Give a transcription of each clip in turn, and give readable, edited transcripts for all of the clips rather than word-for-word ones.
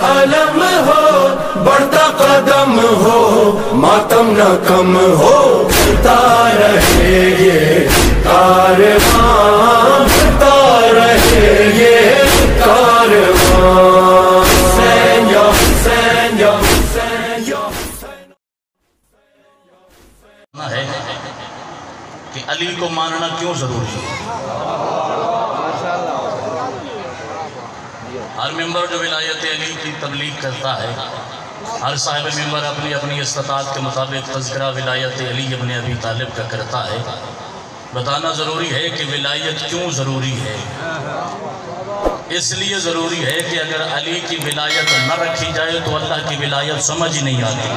अलम हो, बढ़ता कदम हो, मातम न कम हो, चलता रहे ये कारवां, चलता रहे ये कारवां। सैन्य सैन्य सैन्य है कि अली को मानना क्यों जरूरी है। हर मेंबर जो विलायत अली की तबलीग करता है, हर साहिब मेंबर अपनी अपनी इस्तात के मुताबिक तज़किरा विलायत अली इब्न अबी तालिब का करता है। बताना ज़रूरी है कि विलायत क्यों ज़रूरी है। इसलिए ज़रूरी है कि अगर अली की विलायत न रखी जाए तो अल्लाह की विलायत समझ ही नहीं आती।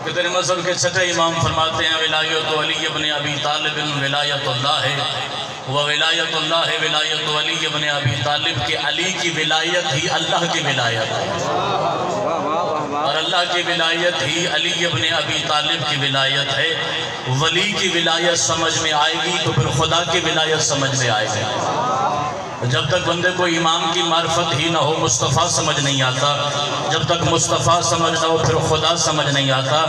कितने मज़हब के छठे इमाम फरमाते हैं विलायत अली इब्न अबी तालिब विलायतुल्लाह है, वह विलायतुल्लाह है विलायत अली इब्न अबी तालिब के अली की विलायत ही अल्लाह की विलायत है, और अल्लाह की विलायत ही अली इब्न अबी तालिब की विलायत है। वली की विलायत समझ में आएगी तो फिर खुदा की विलायत समझ में आएगी। जब तक बंदे को इमाम की मार्फत ही ना हो मुस्तफ़ा समझ नहीं आता, जब तक मुस्तफ़ा समझ ना हो फिर खुदा समझ नहीं आता।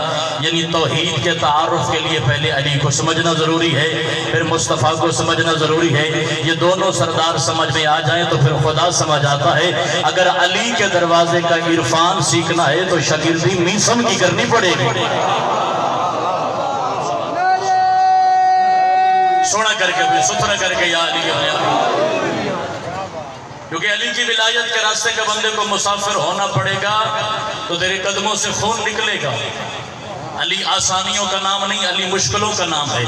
यानी तौहीद के तारुफ के लिए पहले अली को समझना ज़रूरी है, फिर मुस्तफ़ा को समझना ज़रूरी है। ये दोनों सरदार समझ में आ जाएं तो फिर खुदा समझ आता है। अगर अली के दरवाजे का इरफान सीखना है तो शागिर्दी मीसम की करनी पड़ेगी। सोना करके भी सुथरा करके या अली, क्योंकि अली की विलायत के रास्ते के बंदे को मुसाफिर होना पड़ेगा तो तेरे कदमों से खून निकलेगा। अली आसानियों का नाम नहीं, अली मुश्किलों का नाम है।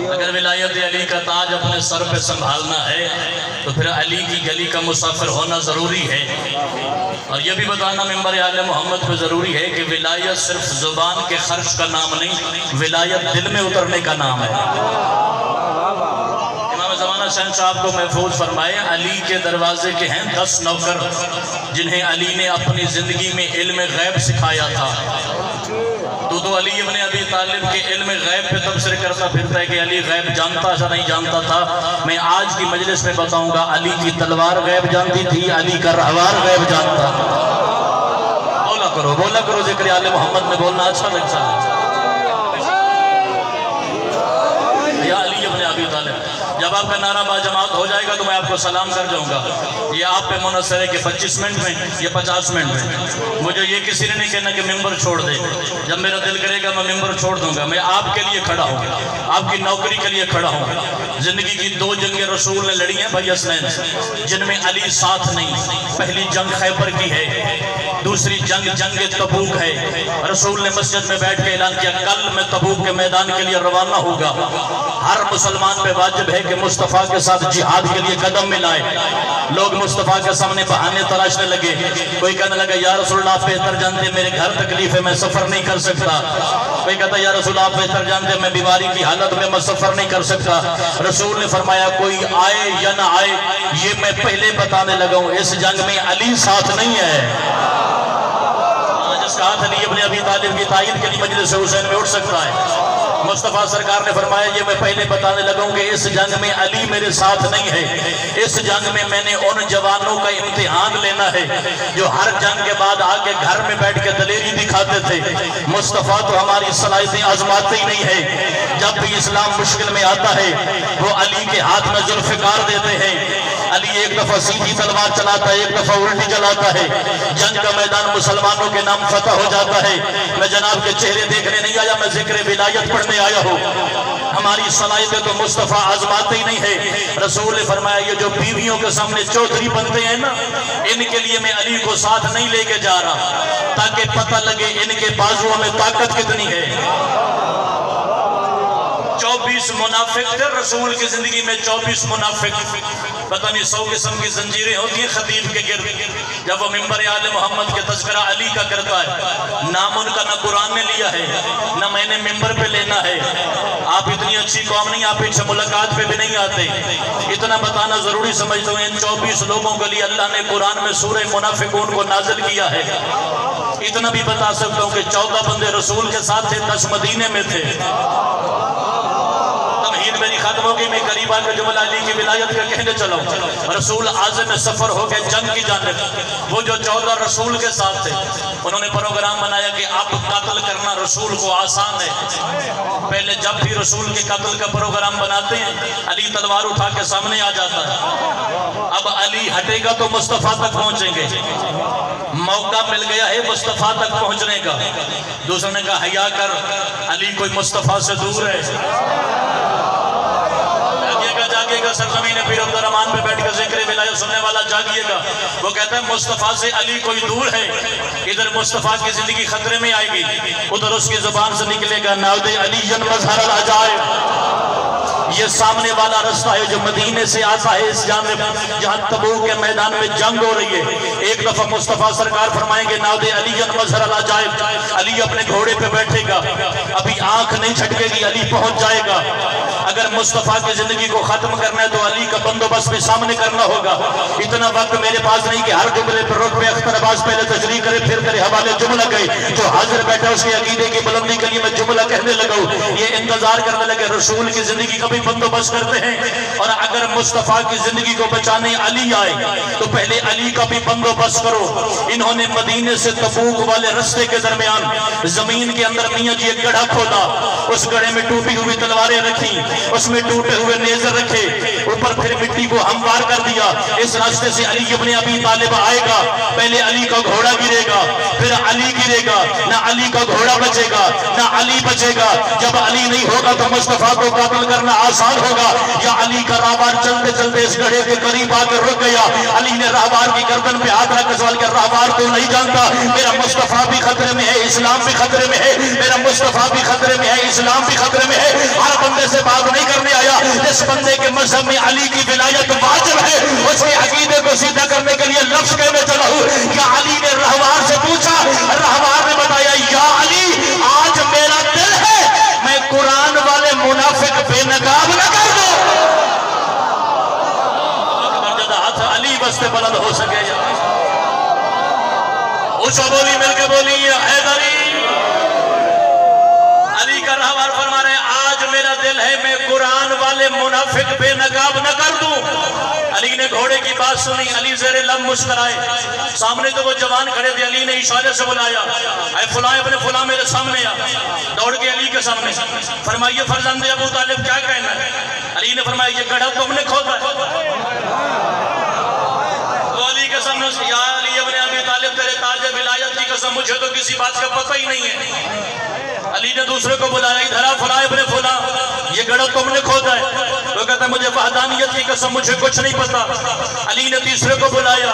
अगर विलायत अली का ताज अपने सर पे संभालना है तो फिर अली की गली का मुसाफिर होना ज़रूरी है। और यह भी बताना मेंबर आले मोहम्मद पे ज़रूरी है कि विलायत सिर्फ ज़ुबान के खर्च का नाम नहीं, विलायत दिल में उतरने का नाम है। ज़माना शहन साहब को महफूज फरमाए, अली के दरवाजे के हैं 10 नौकर जिन्हें अली ने अपनी ज़िंदगी में इल्म गैब सिखाया था। तो अली इब्न अबी तालिब के इल्म गैब पे तबसरे करता फिरता है कि अली गैब जानता था नहीं जानता था। मैं आज की मजलिस में बताऊंगा अली की तलवार गैब जानती थी, अली का रहवार गैब जानता। बोला करो जिक्र आले मोहम्मद में बोलना अच्छा लगता है। या अली इब्न अबी तालिब, जब आपका नारा बाजमात हो जाएगा तो मैं आपको सलाम कर जाऊंगा। ये आप पे मुनसर है कि 25 मिनट में या 50 मिनट में। मुझे ये किसी ने नहीं कहना कि मेंबर छोड़ दे। जब मेरा दिल करेगा मैं मेंबर छोड़ दूंगा। मैं आपके लिए खड़ा हूँ, आपकी नौकरी के लिए खड़ा हूँ। जिंदगी की 2 जंगें रसूल ने लड़ी हैं भाई हसनैन, जिनमें अली साथ नहीं। पहली जंग खैबर की है, दूसरी जंग तबूक है। रसूल ने मस्जिद में बैठ के ऐलान किया कल मैं तबूक के मैदान के लिए रवाना होगा। हर मुसलमान पे वाजिब है कि मुस्तफ़ा के साथ जिहाद के लिए कदम मिलाए। लोग मुस्तफ़ा के सामने बहाने तलाशने लगे। कोई कहने लगा या रसूल आप बेहतर जानते मेरे घर तकलीफ है, मैं सफ़र नहीं कर सकता। कोई कहता या रसूल आप बेहतर जानते मैं बीमारी की हालत में मैं सफ़र नहीं कर सकता। रसूल ने फरमाया कोई आए या ना आए ये मैं पहले बताने लगा हूँ, इस जंग में अली साथ नहीं है। जिसका हाथ अली इब्न अबी तालिब की तायीद के लिए मजलिस हुसैन में उठ सकता है। मुस्तफ़ा सरकार ने फरमाया ये मैं पहले बताने लगा हूँ कि इस जंग में अली मेरे साथ नहीं है। इस जंग में मैंने उन जवानों का इम्तिहान लेना है जो हर जंग के बाद आके घर में बैठ के दलेरी दिखाते थे। मुस्तफ़ा तो हमारी सलाहियतें आजमाते ही नहीं है। जब भी इस्लाम मुश्किल में आता है वो अली के हाथ में जुल्फ़िकार देते हैं। अली एक दफा सीधी तलवार चलाता है, एक दफा उल्टी चलाता है। जंग का मैदान मुसलमानों के नाम फतह हो जाता है। मैं जनाब के चेहरे देखने नहीं आया, मैं जिक्र विलायत पढ़ने आया हूँ। हमारी सलाहियतें तो मुस्तफ़ा आजमाते ही नहीं है। रसूल ने फरमाया ये जो बीवियों के सामने चौधरी बनते हैं ना, इनके लिए मैं अली को साथ नहीं लेके जा रहा ताकि पता लगे इनके बाजुओं में ताकत कितनी है। 24 मुनाफिक थे रसूल की जिंदगी में, 24 मुनाफिक। पता नहीं 100 किस्म की जंजीरें होती हैं खतीब के गिर्द। जब वो मिंबर आले मोहम्मद के तज़किरा अली का करता है, नाम उनका ना कुरान ने लिया है ना मैंने मिंबर पे लेना है। आप इतनी अच्छी कौम नहीं, आप इनसे मुलाकात पे भी नहीं आते। इतना बताना जरूरी समझता हूँ इन 24 लोगों के लिए अल्लाह ने कुरान में सूरह मुनाफिकून को नाजिल किया है। इतना भी बता सकता हूँ कि 14 बंदे रसूल के साथ थे, 10 मदीने में थे। तमहीद मेरी खत्म हो होगी मैं करीब आकर जुमला अली की विलायत का कहने चला। रसूल आज़म सफर हो गए जंग की जानिब। वो जो 14 रसूल के साथ थे उन्होंने प्रोग्राम बनाया कि अब कत्ल करना रसूल को आसान है। पहले जब भी रसूल के कत्ल का प्रोग्राम बनाते हैं अली तलवार उठा के सामने आ जाता है। अब अली हटेगा तो मुस्तफ़ा तक पहुंचेंगे, मौका मिल गया है मुस्तफ़ा तक पहुंचने का। दूसरे ने कहा हया कर, अली कोई मुस्तफ़ा से दूर है। जागिएगा सरजमीन पीर अब्दुर्रहमान पे बैठ कर जिक्र विलायत सुनने वाला जागिएगा। वो कहता है मुस्तफ़ा से अली कोई दूर है। इधर मुस्तफ़ा की जिंदगी खतरे में आएगी, उधर उसकी जुबान से निकलेगा नाउदे अली मज़हर अजाइब। ये सामने वाला रास्ता है जो मदीने से आता है इस जानिब जहाँ तबूक के मैदान में जंग हो रही है। एक दफा मुस्तफ़ा सरकार फरमाएंगे नाउदे अली मज़हर अजाइब। अली अपने घोड़े पे बैठेगा, अभी आंख नहीं झटकेगी, अली पहुंच जाएगा। अगर मुस्तफ़ा की जिंदगी को खत्म करना है तो अली का बंदोबस्त भी सामने करना होगा। इतना वक्त मेरे पास नहीं कि हर जुमले पर रुक पे अख्तर अब्बास पहले तशरीह करे फिर तेरे हवाले जुमला गए। जो हाजिर बैठा उसके अकीदे की बुलंदी के लिए मैं जुमला कहने लगा। ये इंतजार करने लगे रसूल की जिंदगी का भी बंदोबस्त करते हैं। और अगर मुस्तफ़ा की जिंदगी को बचाने अली आए तो पहले अली का भी बंदोबस्त करो। इन्होंने मदीने से तबूक वाले रास्ते के दरमियान जमीन के अंदर मियां जी एक गड्ढा खोदा, उस गड्ढे में टूटी हुई तलवारें रखी, उसमें टूटे हुए नेज़र रखे, ऊपर फिर मिट्टी को हमवार कर दिया। इस रास्ते से अली इब्ने अबी तालिब आएगा, पहले अली का घोड़ा गिरेगा, फिर अली गिरेगा, ना अली का घोड़ा बचेगा ना अली बचेगा। जब अली नहीं होगा तो मुस्तफ़ा को कत्ल करना आसान होगा। या अली का राहवार चलते चलते इस गड्ढे के करीब आकर रुक गया। अली ने राहवार की गर्दन पे हाथ रख सवाल किया, राहवार तो नहीं जानता मेरा मुस्तफ़ा भी खतरे में है, इस्लाम भी खतरे में है, मेरा मुस्तफ़ा भी खतरे में है, इस्लाम भी खतरे में है। हर बंदे से बात नहीं करने आया। जिस बंदे के मजहब में अली की विलायत वाजिब है उसके अकीदे को सीधा करने के लिए लफ्ज कहने चला हूं। या अली ने रहवार से पूछा, रहवार ने बताया या अली आज मेरा दिल है मैं कुरान वाले मुनाफिक बेनकाब न कर दूं। हाथ अली बस्ते बुलंद हो सके उस बोली मिलकर बोली हैदरी। अली का रहवार फरमा रहे आज मेरा दिल है मैं कुरान वाले मुनाफिक बेनकाब न कर दूं। अली ने घोड़े की बात सुनी, अली ज़ेरे लब मुस्कुराए। सामने तो वो जवान खड़े थे, अली ने इशारे से बुलाया, ऐ फुला अपने फुला मेरे सामने आ। दौड़ के अली के सामने फरमाइए फरजंदे अबू तालिब क्या कहना है। अली ने फरमाया ये गड्ढा तुमने खोदा। तो अली के सामने या अली इब्ने अबी तालिब तेरे ताज विलायत की कसम मुझे तो किसी बात का पता ही नहीं है। अली ने दूसरे को बुलाया, इधर आ फुला अपने फुला ये गड्ढा तुमने खोदा है। तो कहता मुझे वहदानियत की कसम मुझे कुछ नहीं पता। अली ने तीसरे को बुलाया,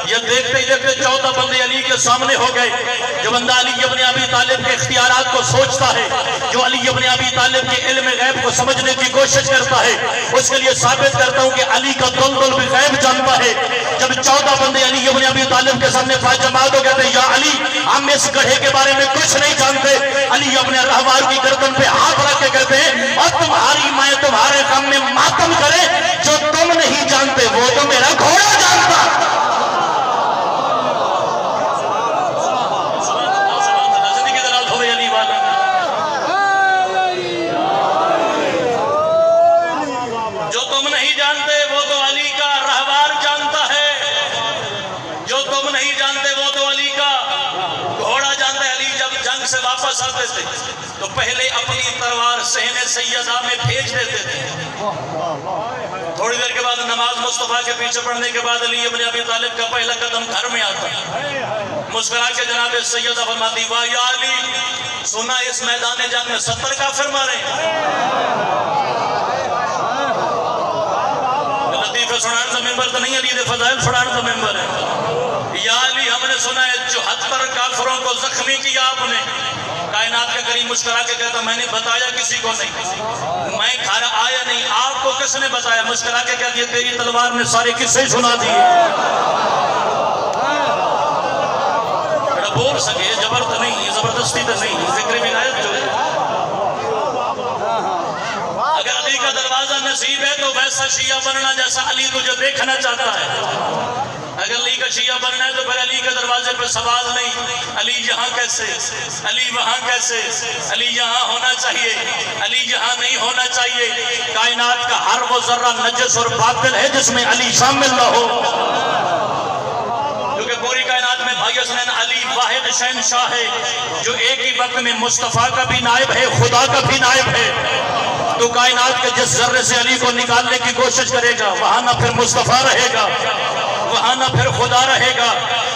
ये देखते ही देखते 14 बंदे अली के सामने हो गए। जो बंदा अली इब्ने अबी तालिब के इख्तियारात को सोचता है, जो अली इब्ने अबी तालिब के इल्म गैब को समझने की कोशिश करता है, उसके लिए साबित करता हूं कि अली का दुलदुल भी गैब जानता है। जब 14 बंदे अली इब्ने अबी तालिब के सामने जमात हो कहते या अली हम इस गड्ढे के बारे में कुछ नहीं जानते। अली अपने रहवार की गर्दन पे हाथ रख के कहते हैं और तुम्हारी मैं तुम्हारे गम में मातम करे, जो तुम नहीं जानते वो तो मेरा घोड़ा जानता। जो तुम नहीं जानते वो तो अली का रहवार जानता है, जो तुम नहीं जानते वो तो अली का घोड़ा जानता है। अली जब जंग से वापस आते थे तो पहले अपनी तलवार सहने सैयदा में भेज देते थे। थोड़ी देर के बाद नमाज मुस्तफ़ा के पीछे पढ़ने के बाद अली इब्ने अबी तालिब का पहला कदम घर में आता है। मुस्कुरा के जनाब सैयदा फरमाती वाह या अली सुना इस मैदान जंग में 70 काफिर मारे। लतीफ़े सुनाने का मेंबर तो नहीं, अली ने फज़ाइल सुनाने का मेंबर है। या अली हमने सुना है 74 काफिरों को जख्मी किया आपने। कायनात का करीम मुस्कुरा के कहता मैंने बताया किसी को नहीं, मैं घर आया नहीं, आपको किसने बताया। मुस्कुरा के कहती है तेरी तलवार ने सारे किस्से सुना दिए। बोल सके जबरदस्त नहीं, जबरदस्ती तो नहीं, जिक्र विलायत जो है। अगर अली का दरवाजा नसीब है तो वैसा शिया बनना जैसा अली तुझे देखना चाहता है। अगर अली का शिया बनना है तो फिर अली के दरवाजे पर सवाल नहीं, अली यहाँ कैसे, अली वहाँ कैसे, अली यहाँ होना चाहिए, अली यहाँ नहीं होना चाहिए। कायनात का हर वो जर्रा नजस और बातिल है जिसमें अली शामिल न हो, क्योंकि पूरी कायनात में भाई हसनैन अली वाहिद शहंशाह है जो एक ही वक्त में मुस्तफ़ा का भी नायब है, खुदा का भी नायब है। तो कायनात के जिस जर्रे से अली को निकालने की कोशिश करेगा वहां ना फिर मुस्तफ़ा रहेगा, वहां ना फिर खुदा रहेगा,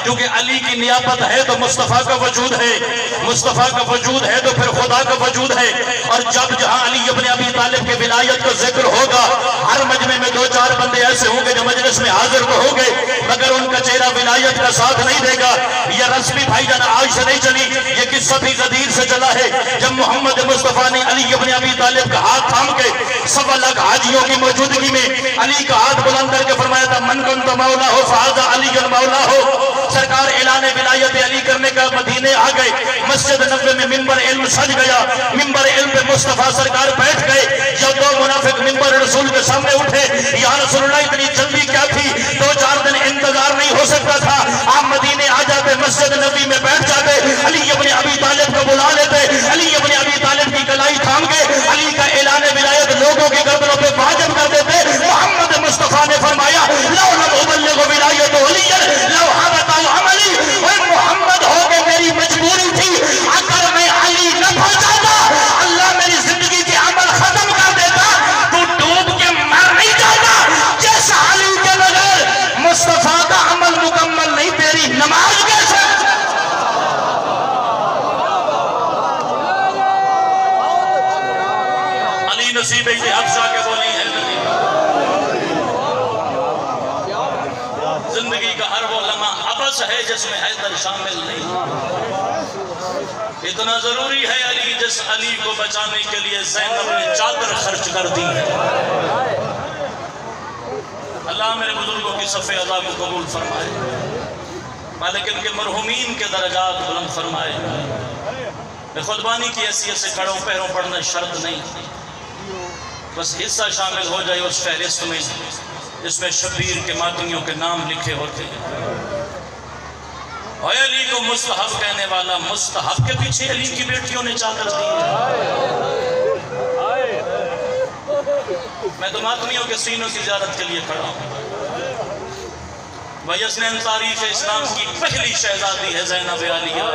क्योंकि अली की नियाबत है तो मुस्तफ़ा का वजूद है, मुस्तफ़ा का वजूद है तो फिर खुदा का वजूद है। और जब जहां अली इब्न अबी तालिब के विलायत का जिक्र होगा, हर मजमे में 2-4 बंदे ऐसे होंगे जो मजलिस में हाजिर तो होंगे मगर उनका चेहरा विलायत का साथ नहीं देगा। यह रस्मी भाईजान आज से नहीं चली, ये किस्सा भी गदीर से चला है। जब मोहम्मद मुस्तफ़ा ने अली इब्न अबी तालिब का हाथ थाम के 1.25 लाख हाजियों की मौजूदगी में अली का हाथ बुलंद करके फरमाया था, मन कुंत मौला हो फाज़ा अली मौला हो। सरकार ऐलान विलायत अली करने का मदीने आ गए। मस्जिद नबवी में मिंबर इल्म सज गया, मिंबर इल्म पे मुस्तफ़ा सरकार बैठ गए। जब 2 मुनाफिक मिंबर रसूल के सामने उठे, या रसूलुल्लाह इतनी जल्दी क्या थी, 2-4 दिन इंतजार नहीं हो सकता था, आप मदीने आ जाते, मस्जिद नबवी में बैठ जाते, अली इब्न अबी तालिब को बुला लेते, अली इब्न अबी तालिब की कलाई थाम के अली का ऐलान विलायत लोगों की गर्दनों पे वाजिब कर देते। मोहम्मद मुस्तफ़ा ने फरमाया, लौ लम उबल्लिगु विलायत अली लौ हबता अमली, और मोहम्मद हो के मेरी मजबूरी थी, अगर मैं अली न पहुंचाता अल्लाह मेरी जिंदगी के अमल खत्म कर देता, तू डूब के मर नहीं जाता। जैसा अली के बगैर मुस्तफ़ा का अमल मुकम्मल नहीं, तेरी नमाज कैसे। अली नसीब हफ्सा के बोली है, जिंदगी का हर वो लम्हा अबस है जिसमें हैदर शामिल नहीं। इतना जरूरी है अली जिस अली को बचाने के लिए ज़ैनब ने चादर खर्च कर दी है। अल्लाह मेरे बुजुर्गों की सफ़े अज़ा को कबूल फरमाए, मालिक इनके मरहुमीन के दर्जात बुलंद फरमाए। खुदबानी की हैसियत से खड़ों पैरों पढ़ना शर्त नहीं, बस हिस्सा शामिल हो जाए उस फहरिस्त में जिसमें शबीर के मातमियों के नाम लिखे होते हैं। और अली को मुस्तहब कहने वाला, मुस्तहब के पीछे अली की बेटियों ने चादर दी है। मैं तो मातमियों के सीनों की ज़ियारत के लिए खड़ा हूँ। भाई हसनैन तारीख़ इस्लाम की पहली शहजादी है ज़ैनब आलिया,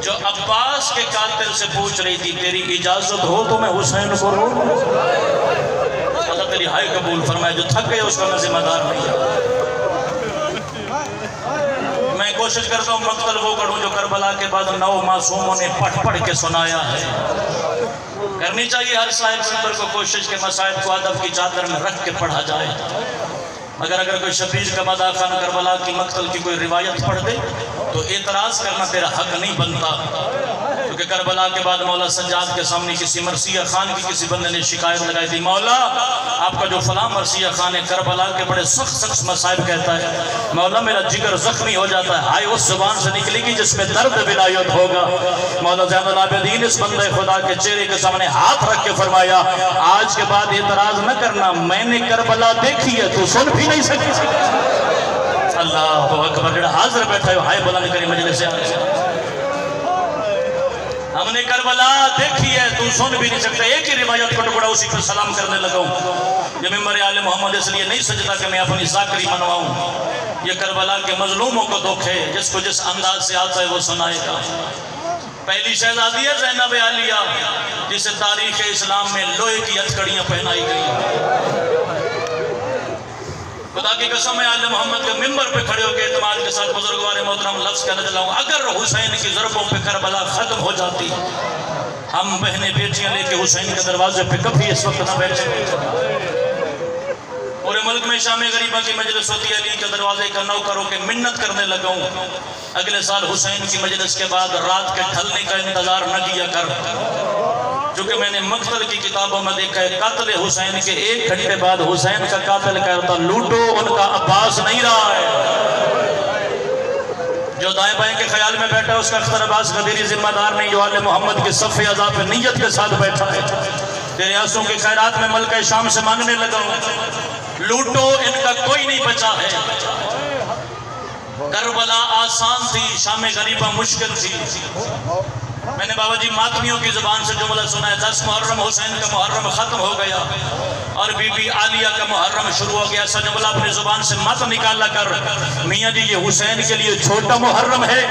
जो अब्बास के कातिल से पूछ रही थी, तेरी इजाजत हो तो मैं हुसैन को रो तेरी हाय कबूल फरमाए, जो थक गए उसका मैं जिम्मेदार नहीं। मैं कोशिश करता हूँ मक्तल वो करूँ जो करबला के बाद 9 मासूमों ने पढ़ पढ़ के सुनाया है। करनी चाहिए हर साहिब सफर को कोशिश के मसाइब को अदब की चादर में रख के पढ़ा जाए। अगर कोई शबीर का मदा खान करबला की मक्तल की कोई रिवायत पढ़ दे तो एतराज़ करना तेरा हक नहीं बनता, क्योंकि करबला के बाद मौला सज्जाद के सामने किसी मरसिया खान की किसी बंदे ने शिकायत लगाई थी, मौला आपका जो फलां मरसिया खान है करबला के बड़े सख्त मसाइब कहता है, मौला मेरा जिगर जख्मी हो जाता है। हाय उस जुबान से निकलेगी जिसमें दर्द विलायत होगा। मौला ज़ैनुल आबिदीन इस बंदे खुदा के चेहरे के सामने हाथ रख के फरमाया, आज के बाद एतराज़ न करना, मैंने करबला देखी है तो सुन भी नहीं सकी। अल्लाह अकबर, हाजिर बैठा है हाय बुलंद करी मजलिस से, हमने करबला देखी है तू सुन भी नहीं सकता। एक ही रिवायत को टुकड़ा उसी पर सलाम करने लगा हूँ। ये मिंबर आले मोहम्मद इसलिए नहीं सजता कि मैं अपनी ज़ाकरी मनवाऊँ, ये करबला के मजलूमों को दुख है, जिसको जिस अंदाज से आता है वो सुनाएगा। पहली शहजादी है ज़ैनब आलिया, जिसे तारीख़ इस्लाम में लोहे की हथकड़ियाँ पहनाई गई। खुदा की कसम है आले मोहम्मद के मिंबर पे खड़े होकर इत्मीनान के साथ बुजुर्गवार मोहतरम लफ्ज़ कहने चला हूँ, अगर हुसैन की ज़रबों पे करबला ख़त्म हो जाती, हम बहनें बेटियां लेके हुसैन के दरवाजे पे कभी इस वक्त न बैठे। पूरे मुल्क में शाम गरीबा की मजलिस होती है, अली के दरवाजे का नौकर होकर मिन्नत करने लगा हूँ, अगले साल हुसैन की मजलिस के बाद रात के ढलने का इंतजार न किया कर, क्योंकि मैंने मक्तल की किताबों में देखा है कातिल हुसैन के 1 घंटे बाद हुसैन का कातिल कहता लूटो उनका अब्बास नहीं रहा है। जो दाएं बाएं के ख्याल में बैठा है उसका अख्तर अब्बास गदीरी जिम्मेदार नहीं, जो आले मोहम्मद के सफ़े अज़ा पे नीयत के साथ बैठा है। तेरे आंसू के खैरात में मलका शाम से मांगने लगा हूँ, लूटो इनका कोई नहीं बचा है। करबला आसान थी, शाम गरीबा मुश्किल थी। मैंने बाबा जी मातमियों की जुबान से जुमला सुना है, 10 मुहर्रम हुसैन का मुहर्रम खत्म हो गया और बीबी आलिया का मुहर्रम शुरू हो गया। ऐसा जुमला अपनी जुबान से मत निकाला कर मियाँ जी, ये हुसैन के लिए छोटा मुहर्रम है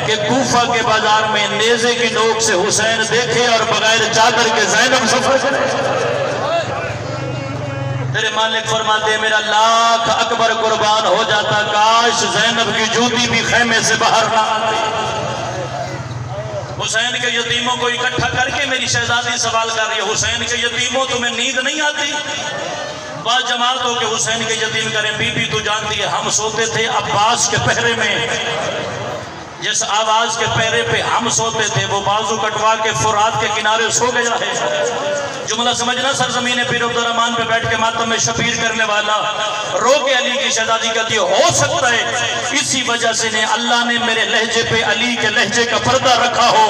कि कूफा के बाजार में नेज़े की नोक से हुसैन देखे और बगैर चादर के ज़ैनब सफर करे। तेरे मालिक फरमाते मेरा लाख अकबर कुर्बान हो जाता, काश ज़ैनब की जूती भी खेमे से बाहर ना आती। हुसैन के यतीमों को इकट्ठा करके मेरी शहजादी सवाल कर रही है, हुसैन के यतीमों तुम्हें नींद नहीं आती? बाद जमात हो के हुसैन के यतीम करें, बीबी तू जानती है हम सोते थे अब्बास के पहरे में, जिस आवाज के पहरे पे हम सोते थे वो बाजू कटवा के फुरात के किनारे सो गया है। जुमला समझना, सरजमीन पीर अब्दुर्रहमान पे बैठ के मातम में शबीर करने वाला रो के अली की शहजादी कहती है, हो सकता है इसी वजह से ने अल्लाह ने मेरे लहजे पे अली के लहजे का पर्दा रखा हो।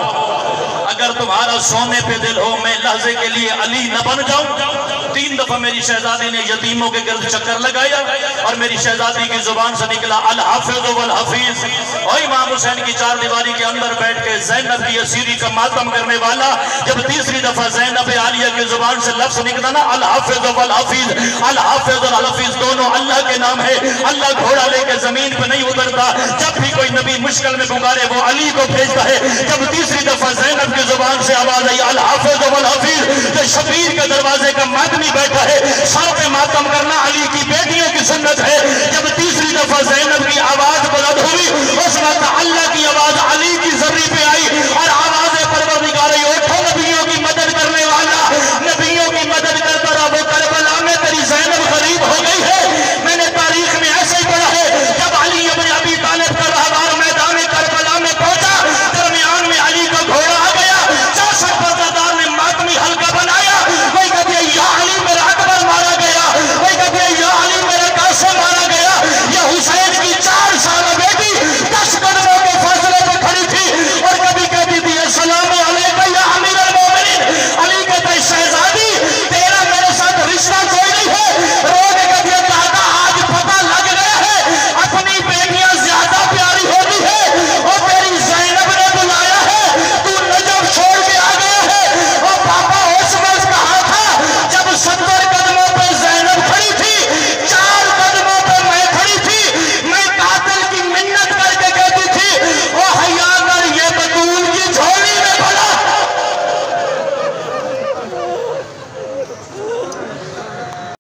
अगर तुम्हारा सोने पे दिल हो मैं लहजे के लिए अली न बन जाऊं। 3 दफा मेरी शहजादी ने यतीमों के गिर्द चक्कर लगाया और मेरी शहजादी की जुबान से निकला अल हाफिज वल हफीज। और इमाम हुसैन की 4 दीवारी के अंदर बैठ के ज़ैनब की असीरी का मातम करने वाला जब तीसरी दफा ज़ैनब आलिया की जुबान से लफ्ज निकला ना अल हाफिज वल हफीज, अल हाफिज वल हफीज दोनों अल्लाह के नाम है। अल्लाह घोड़ा लेके जमीन पे नहीं उतरता, जब भी कोई नबी मुश्किल में पुकारे वो अली को भेजता है। जब तीसरी दफा ज़ैनब की जुबान से आवाज आई अल हाफिज वल हफीज, तो शबीर के दरवाजे का मातमी बैठा है। सर पे मातम करना अली की बेटियों की सुन्नत है। जब तीसरी दफा ज़ैनब की आवाज